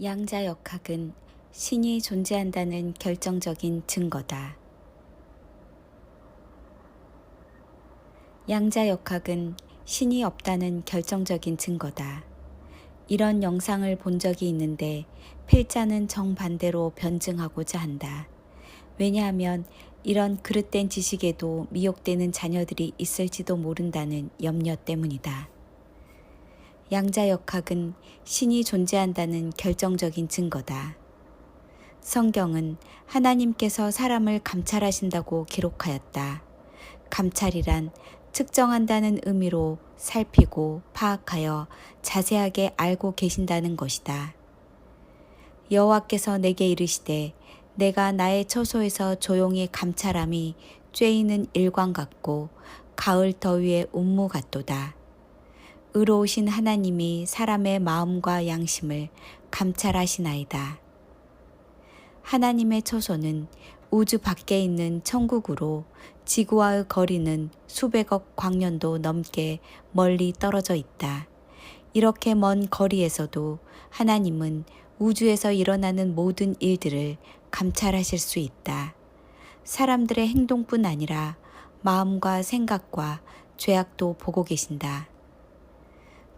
양자역학은 신이 존재한다는 결정적인 증거다. 양자역학은 신이 없다는 결정적인 증거다. 이런 영상을 본 적이 있는데 필자는 정반대로 변증하고자 한다. 왜냐하면 이런 그릇된 지식에도 미혹되는 자녀들이 있을지도 모른다는 염려 때문이다. 양자역학은 신이 존재한다는 결정적인 증거다. 성경은 하나님께서 사람을 감찰하신다고 기록하였다. 감찰이란 측정한다는 의미로 살피고 파악하여 자세하게 알고 계신다는 것이다. 여호와께서 내게 이르시되 내가 나의 처소에서 조용히 감찰함이 쬐이는 일광 같고 가을 더위의 운무 같도다. 의로우신 하나님이 사람의 마음과 양심을 감찰하시나이다. 하나님의 처소는 우주 밖에 있는 천국으로 지구와의 거리는 수백억 광년도 넘게 멀리 떨어져 있다. 이렇게 먼 거리에서도 하나님은 우주에서 일어나는 모든 일들을 감찰하실 수 있다. 사람들의 행동뿐 아니라 마음과 생각과 죄악도 보고 계신다.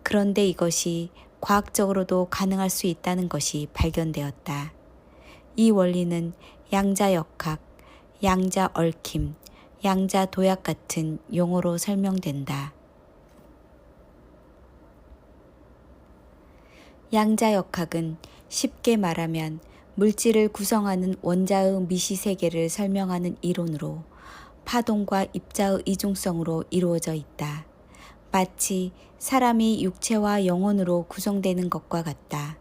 그런데 이것이 과학적으로도 가능할 수 있다는 것이 발견되었다. 이 원리는 양자역학, 양자얽힘, 양자도약 같은 용어로 설명된다. 양자역학은 쉽게 말하면 물질을 구성하는 원자의 미시세계를 설명하는 이론으로 파동과 입자의 이중성으로 이루어져 있다. 마치 사람이 육체와 영혼으로 구성되는 것과 같다.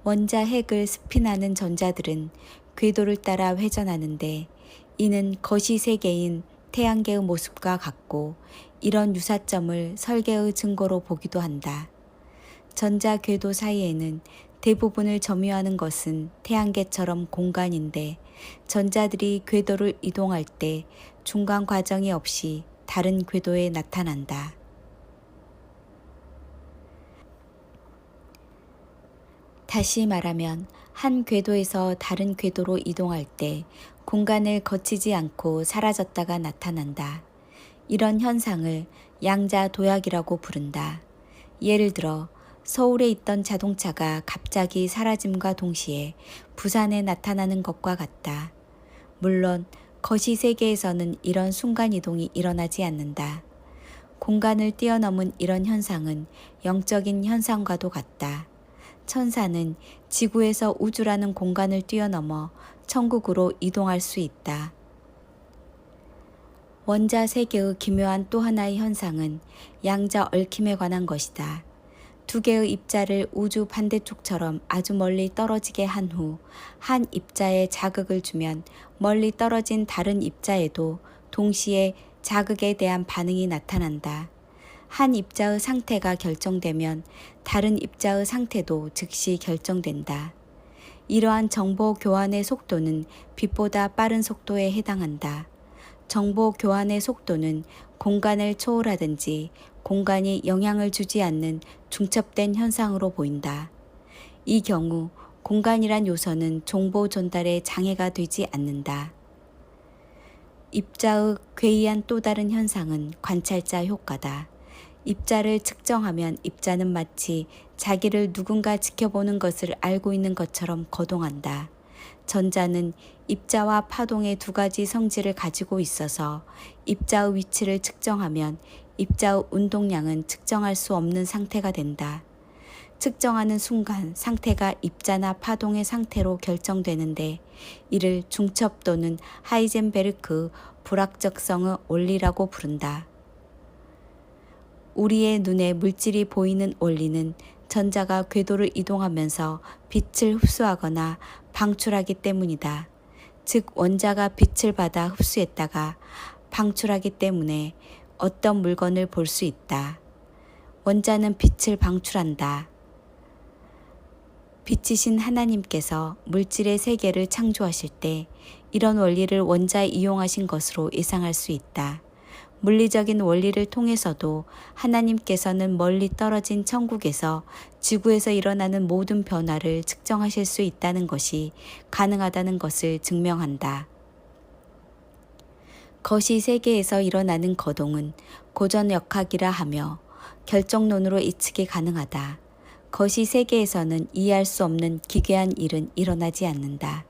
원자 핵을 스핀하는 전자들은 궤도를 따라 회전하는데 이는 거시세계인 태양계의 모습과 같고 이런 유사점을 설계의 증거로 보기도 한다. 전자 궤도 사이에는 대부분을 점유하는 것은 태양계처럼 공간인데 전자들이 궤도를 이동할 때 중간 과정이 없이 다른 궤도에 나타난다. 다시 말하면 한 궤도에서 다른 궤도로 이동할 때 공간을 거치지 않고 사라졌다가 나타난다. 이런 현상을 양자도약이라고 부른다. 예를 들어 서울에 있던 자동차가 갑자기 사라짐과 동시에 부산에 나타나는 것과 같다. 물론 거시세계에서는 이런 순간이동이 일어나지 않는다. 공간을 뛰어넘은 이런 현상은 영적인 현상과도 같다. 천사는 지구에서 우주라는 공간을 뛰어넘어 천국으로 이동할 수 있다. 원자 세계의 기묘한 또 하나의 현상은 양자 얽힘에 관한 것이다. 두 개의 입자를 우주 반대쪽처럼 아주 멀리 떨어지게 한 후 한 입자에 자극을 주면 멀리 떨어진 다른 입자에도 동시에 자극에 대한 반응이 나타난다. 한 입자의 상태가 결정되면 다른 입자의 상태도 즉시 결정된다. 이러한 정보 교환의 속도는 빛보다 빠른 속도에 해당한다. 정보 교환의 속도는 공간을 초월하든지 공간이 영향을 주지 않는 중첩된 현상으로 보인다. 이 경우 공간이란 요소는 정보 전달에 장애가 되지 않는다. 입자의 괴이한 또 다른 현상은 관찰자 효과다. 입자를 측정하면 입자는 마치 자기를 누군가 지켜보는 것을 알고 있는 것처럼 거동한다. 전자는 입자와 파동의 두 가지 성질을 가지고 있어서 입자의 위치를 측정하면 입자의 운동량은 측정할 수 없는 상태가 된다. 측정하는 순간 상태가 입자나 파동의 상태로 결정되는데 이를 중첩 또는 하이젠베르크 불확정성의 원리라고 부른다. 우리의 눈에 물질이 보이는 원리는 전자가 궤도를 이동하면서 빛을 흡수하거나 방출하기 때문이다. 즉 원자가 빛을 받아 흡수했다가 방출하기 때문에 어떤 물건을 볼 수 있다. 원자는 빛을 방출한다. 빛이신 하나님께서 물질의 세계를 창조하실 때 이런 원리를 원자에 이용하신 것으로 예상할 수 있다. 물리적인 원리를 통해서도 하나님께서는 멀리 떨어진 천국에서 지구에서 일어나는 모든 변화를 측정하실 수 있다는 것이 가능하다는 것을 증명한다. 거시 세계에서 일어나는 거동은 고전역학이라 하며 결정론으로 예측이 가능하다. 거시 세계에서는 이해할 수 없는 기괴한 일은 일어나지 않는다.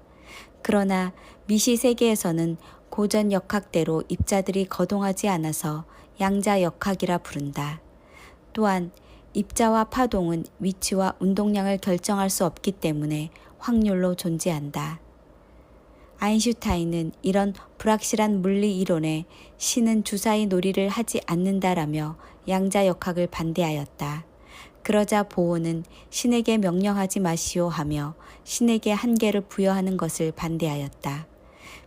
그러나 미시 세계에서는 고전 역학대로 입자들이 거동하지 않아서 양자 역학이라 부른다. 또한 입자와 파동은 위치와 운동량을 결정할 수 없기 때문에 확률로 존재한다. 아인슈타인은 이런 불확실한 물리 이론에 신은 주사위 놀이를 하지 않는다라며 양자 역학을 반대하였다. 그러자 보온은 신에게 명령하지 마시오 하며 신에게 한계를 부여하는 것을 반대하였다.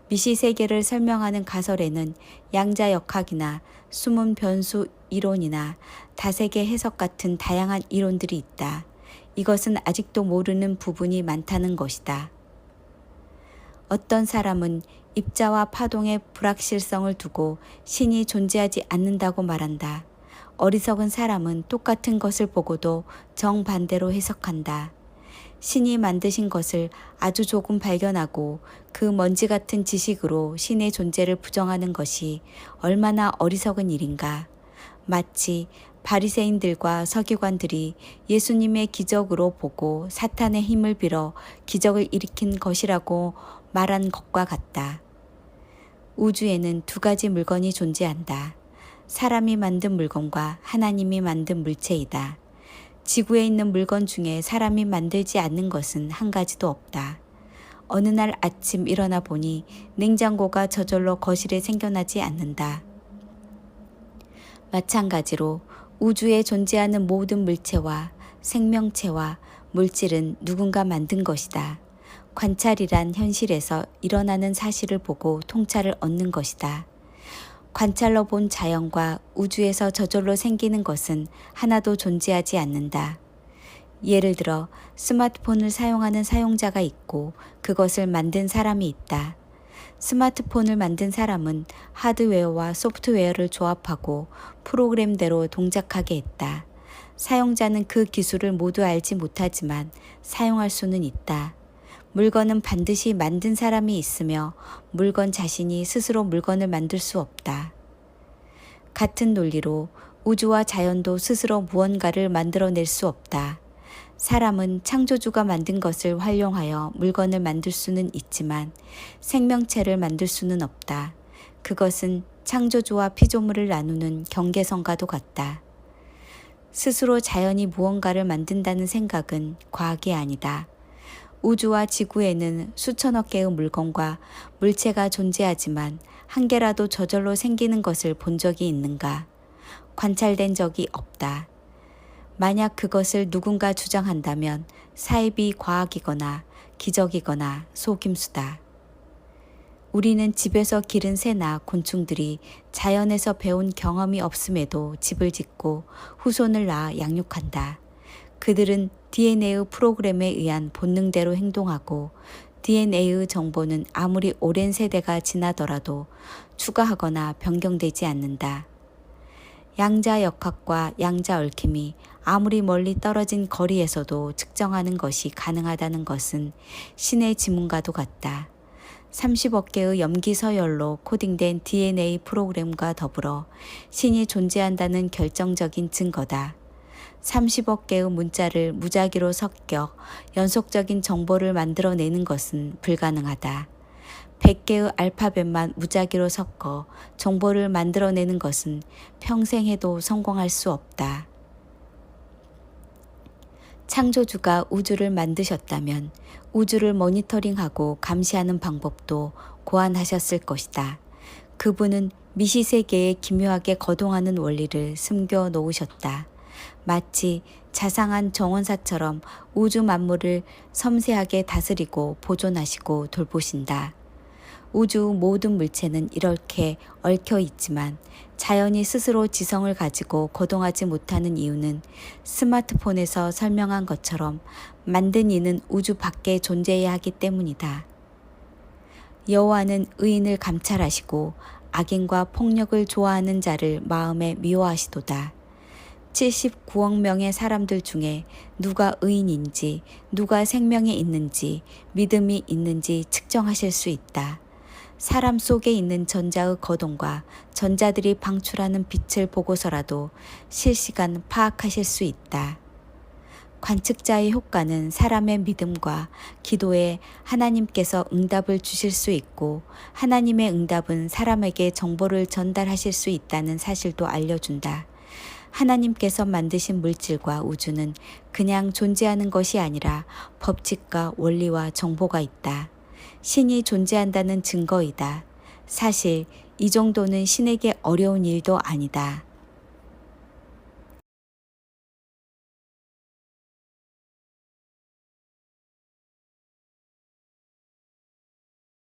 미시 세계를 설명하는 가설에는 양자 역학이나 숨은 변수 이론이나 다세계 해석 같은 다양한 이론들이 있다. 이것은 아직도 모르는 부분이 많다는 것이다. 어떤 사람은 입자와 파동의 불확실성을 두고 신이 존재하지 않는다고 말한다. 어리석은 사람은 똑같은 것을 보고도 정반대로 해석한다. 신이 만드신 것을 아주 조금 발견하고 그 먼지 같은 지식으로 신의 존재를 부정하는 것이 얼마나 어리석은 일인가. 마치 바리새인들과 서기관들이 예수님의 기적으로 보고 사탄의 힘을 빌어 기적을 일으킨 것이라고 말한 것과 같다. 우주에는 두 가지 물건이 존재한다. 사람이 만든 물건과 하나님이 만든 물체이다. 지구에 있는 물건 중에 사람이 만들지 않는 것은 한 가지도 없다. 어느 날 아침 일어나 보니 냉장고가 저절로 거실에 생겨나지 않는다. 마찬가지로 우주에 존재하는 모든 물체와 생명체와 물질은 누군가 만든 것이다. 관찰이란 현실에서 일어나는 사실을 보고 통찰을 얻는 것이다. 관찰로 본 자연과 우주에서 저절로 생기는 것은 하나도 존재하지 않는다. 예를 들어 스마트폰을 사용하는 사용자가 있고 그것을 만든 사람이 있다. 스마트폰을 만든 사람은 하드웨어와 소프트웨어를 조합하고 프로그램대로 동작하게 했다. 사용자는 그 기술을 모두 알지 못하지만 사용할 수는 있다. 물건은 반드시 만든 사람이 있으며 물건 자신이 스스로 물건을 만들 수 없다. 같은 논리로 우주와 자연도 스스로 무언가를 만들어낼 수 없다. 사람은 창조주가 만든 것을 활용하여 물건을 만들 수는 있지만 생명체를 만들 수는 없다. 그것은 창조주와 피조물을 나누는 경계선과도 같다. 스스로 자연이 무언가를 만든다는 생각은 과학이 아니다. 우주와 지구에는 수천억 개의 물건과 물체가 존재하지만 한 개라도 저절로 생기는 것을 본 적이 있는가? 관찰된 적이 없다. 만약 그것을 누군가 주장한다면 사입이 과학이거나 기적이거나 속임수다. 우리는 집에서 기른 새나 곤충들이 자연에서 배운 경험이 없음에도 집을 짓고 후손을 낳아 양육한다. 그들은 DNA의 프로그램에 의한 본능대로 행동하고 DNA의 정보는 아무리 오랜 세대가 지나더라도 추가하거나 변경되지 않는다. 양자 역학과 양자 얽힘이 아무리 멀리 떨어진 거리에서도 측정하는 것이 가능하다는 것은 신의 지문과도 같다. 30억 개의 염기 서열로 코딩된 DNA 프로그램과 더불어 신이 존재한다는 결정적인 증거다. 30억 개의 문자를 무작위로 섞여 연속적인 정보를 만들어내는 것은 불가능하다. 100개의 알파벳만 무작위로 섞어 정보를 만들어내는 것은 평생 해도 성공할 수 없다. 창조주가 우주를 만드셨다면 우주를 모니터링하고 감시하는 방법도 고안하셨을 것이다. 그분은 미시세계에 기묘하게 거동하는 원리를 숨겨 놓으셨다. 마치 자상한 정원사처럼 우주 만물을 섬세하게 다스리고 보존하시고 돌보신다. 우주 모든 물체는 이렇게 얽혀 있지만 자연이 스스로 지성을 가지고 거동하지 못하는 이유는 스마트폰에서 설명한 것처럼 만든 이는 우주 밖에 존재해야 하기 때문이다. 여호와는 의인을 감찰하시고 악인과 폭력을 좋아하는 자를 마음에 미워하시도다. 79억 명의 사람들 중에 누가 의인인지, 누가 생명이 있는지, 믿음이 있는지 측정하실 수 있다. 사람 속에 있는 전자의 거동과 전자들이 방출하는 빛을 보고서라도 실시간 파악하실 수 있다. 관측자의 효과는 사람의 믿음과 기도에 하나님께서 응답을 주실 수 있고, 하나님의 응답은 사람에게 정보를 전달하실 수 있다는 사실도 알려준다. 하나님께서 만드신 물질과 우주는 그냥 존재하는 것이 아니라 법칙과 원리와 정보가 있다. 신이 존재한다는 증거이다. 사실 이 정도는 신에게 어려운 일도 아니다.